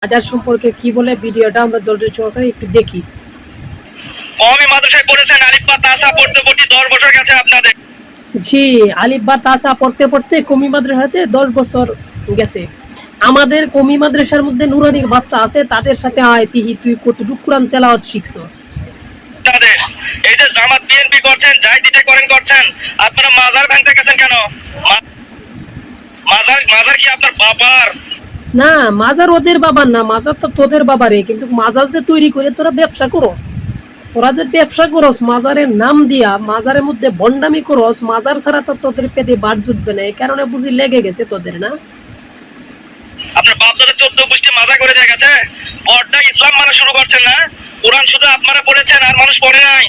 মাজার সম্পর্কে কি বলে ভিডিওটা আমরা ধৈর্য সহকারে একটু দেখি। কওমি মাদ্রাসায় পড়েছেন, আলিফ বা তাসা পড়তে পড়তে 10 বছর গেছে আপনাদের। জি, আলিফ বা তাসা পড়তে পড়তে কওমি মাদ্রাসাতে 10 বছর গেছে। আমাদের কওমি মাদ্রাসার মধ্যে নুরানির বাচ্চা আছে, তাদের সাথে আয়তিহি তুই কতটুকু কোরআন তেলাওয়াত শিখছস? তাদের এই যে জামাত বিএনপি করছেন, যাই দিতে করেন করছেন, আপনারা মাজার ভাঙতে গেছেন কেন? মাজার কি আপনার বাবার? না, মাজার ওদের বাবার না, মাজার তো তোদের বাবারে। কিন্তু মাজার যে তৈরি করে তোরা ব্যবসা করস, তোরা যে ব্যবসা করস মাজারের নাম দিয়া, মাজারের মধ্যে বন্ডামি করস, মাজার ছাড়া তো তোদের পেটে বাদ জুটবে না। এই কারণে বুঝি লেগে গেছে তোদের, না? আপনার বাপ দাদা 14 গোষ্ঠী মাজা করে দিয়ে গেছে, পর্দা ইসলাম মানা শুরু করছেন না? কোরআন শুধু আপনারা পড়েছেন আর মানুষ পড়ে নাই।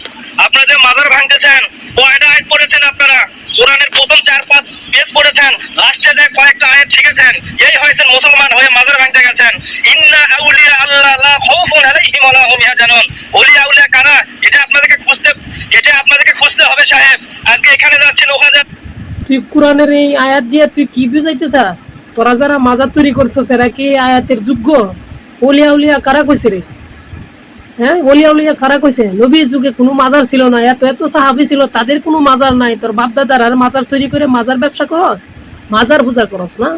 আপনারা যে মাজার ভাঙতেছেন, কয়টা আয়াত পড়েছেন আপনারা? কোরআনের প্রথম 4-5 পেজ পড়েছেন, লাস্টে যে কয়েকটা আয়াত শিখেছেন, এই হয়েছেন মুসলমান হয়ে মাজার ভাঙতে গেছেন। ইন্না আউলিয়া আল্লাহ লা খাউফুন আলাইহিম ওয়া লা হুম ইয়াহজানুন। ওলিয়া আউলিয়া কারা? এটা আপনাদেরকে খুঁজতে হবে সাহেব। আজকে এখানে যাচ্ছেন, ওখানে তুই কোরআনের এই আয়াত দিয়ে তুই কি বুঝাইতে চাস? তোরা যারা মাজার তৈরি করছো এরা কি আয়াতের যোগ্য? ওলিয়া উলিয়া কারা কইছে রে? হ্যাঁ, ওলিয়া উলিয়া কারা কইছে? নবীর যুগে কোনো মাজার ছিল না, এত এত সাহাবী ছিল, তাদের কোনো মাজার নাই। তোর বাপ দাদার আর মাজার তৈরি করে মাজার ব্যবসা করস, মাজার পূজা করস, না?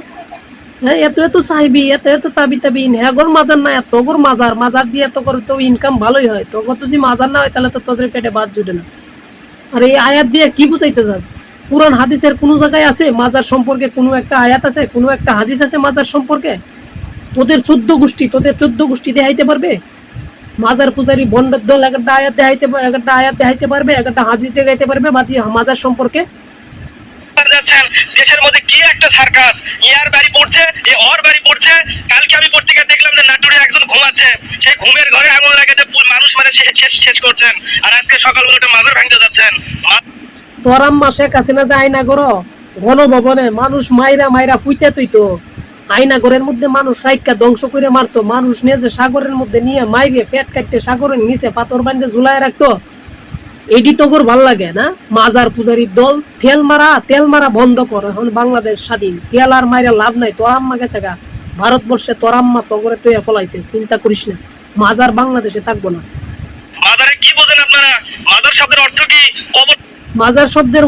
হ্যাঁ, এত এত সাহিবি, এত এত তাবি হ্যাগর মাজার নাই, এত তোর মাজার দিয়ে এত করে তো ইনকাম ভালোই হয়। তোর যদি মাজার না হয় তাহলে তো তোদের পেটে বাদ জুটে না। আর এই আয়াত দিয়ে কি বুঝাইতে চাস? পুরান হাদিসের কোনো জায়গায় আছে মাজার সম্পর্কে কোনো একটা আয়াত আছে, কোনো একটা হাদিস আছে মাজার সম্পর্কে? তোদের 14 গোষ্ঠী দেখাইতে পারবে? মাজার পূজারি বন্ডের দল একটা আয়াত দেখাইতে পারবে, একটা হাদিস দেখাইতে পারবে মাজার সম্পর্কে? যাচ্ছেন দেশের মধ্যে কি একটা সার্কাস, ইয়ার বাড়ি পড়ছে, এ ওর বাড়ি পড়ছে। কালকে আমি পত্রিকা দেখলাম যে নাটোরে একজন ঘুমাচ্ছে, সেই ঘুমের ঘরে আগুন লাগে যে মানুষ মানে শেষ করছেন, আর আজকে সকালবেলা মাজার ভাঙতে যাচ্ছেন। তোর আম্মা শেখ হাসিনা যে আয়না করো গণভবনে মানুষ মাইরা ফুইতে তুই তো আয়নাগরের মধ্যে মানুষ রাইকা ধ্বংস করে মারতো, মানুষ নিয়ে যে সাগরের মধ্যে নিয়ে মাইরে পেট কাটতে সাগরের নিচে পাথর বান্ধে ঝুলাই রাখতো। এডি তোর ভাল লাগে না? মাজার পূজারির দল তেল মারা বন্ধ কর। এখন বাংলাদেশ স্বাধীন, তেল আর মাইরা লাভ নাই। তোর আম্মা গেছে গা ভারতবর্ষে, তোর আম্মা তগরে টইয়া ফলাইছে, চিন্তা করিস না। মাজার বাংলাদেশে থাকবো না। মাজারে কি বোঝেন আপনারা? মাজার শব্দের অর্থ কি? মাজার শব্দের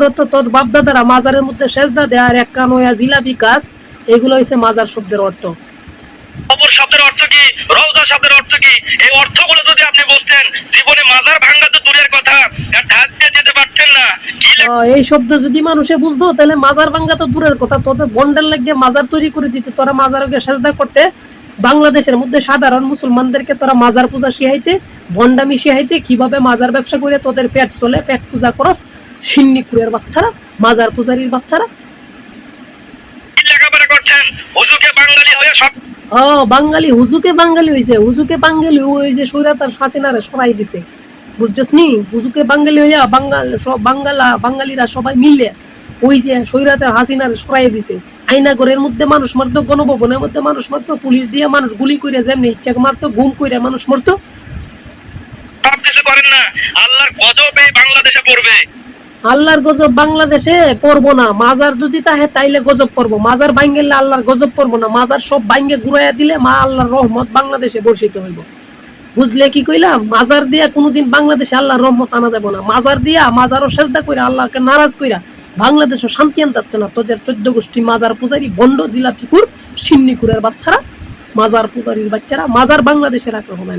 অর্থ তোর বাপ দাদারা মাজারের মধ্যে সেজদা দেয় আর এক কান হইয়া জিলাপি কাজ, এগুলো হইছে মাজার শব্দের অর্থ। কবর শব্দের অর্থ কি? রওজা শব্দের অর্থ কি? এই অর্থগুলো যদি আপনি বুঝতেন, জীবনে মাজার ভাঙা তো দূরের কথা, ঢাক দিয়ে যেতে পারতেন না। এই শব্দ যদি মানুষে বুঝতো তাহলে মাজার ভাঙা তো দূরের কথা, তোদের বন্ডেল লাগিয়ে মাজার তৈরি করে দিতে, তোরা মাজারকে সেজদা করতে। বাংলাদেশের মধ্যে সাধারণ মুসলমানদেরকে তোরা মাজার পূজা শিখাইতে, ভণ্ডামি শিখাইতে, কিভাবে মাজার ব্যবসা করে তোদের পেট চলে, পেট পূজা করস। সিন্নিকুরের বাচ্চারা, মাজার পূজারির বাচ্চারা। লেখাপড়া করছেন, হুজুকে বাঙালি হয়ে সব বাঙালি হুজুকে বাঙালি হয়েছে, হুজুকে বাঙালি ওই যে স্বৈরাচার হাসিনারে সরাই দিছে, বুঝছস নি? হুজুকে বাঙালি হইয়া বাঙালিরা সবাই মিলে ওই যে স্বৈরাচার হাসিনারে সরাই দিছে। আয়নাগরের মধ্যে মানুষ মারতো, গণভবনের মধ্যে মানুষ মারতো, পুলিশ দিয়ে মানুষ গুলি করে যেমনি ইচ্ছা মারতো, গুম করে মানুষ মারতো। সব কিছু করেন না, আল্লাহর গজব এই বাংলাদেশে পড়বে। আল্লাহর গজব বাংলাদেশে পড়বো না। মাজার যদি তাহে তাইলে গজব পড়বো, মাজার ভাঙ্গেলে আল্লাহর গজব পড়বো না। মাজার সব ভাঙ্গে ঘুরাইয়া দিলে আল্লাহর রহমত বাংলাদেশে বর্ষিত হইব। বুঝলে কি কইলাম? মাজার দিয়া কোনোদিন বাংলাদেশে আল্লাহর রহমত আনা যাবে না। মাজার দিয়া, মাজারও সেজদা কইরা, আল্লাহকে নারাজ কইরা বাংলাদেশও শান্তি আনতে পারত না। তোদের 14 গোষ্ঠী মাজার পূজারি, বন্ড, জিলাপিকুর, সিন্নিকুরের বাচ্চারা, মাজার পূজারির বাচ্চারা, মাজার বাংলাদেশে রাখা হবে না।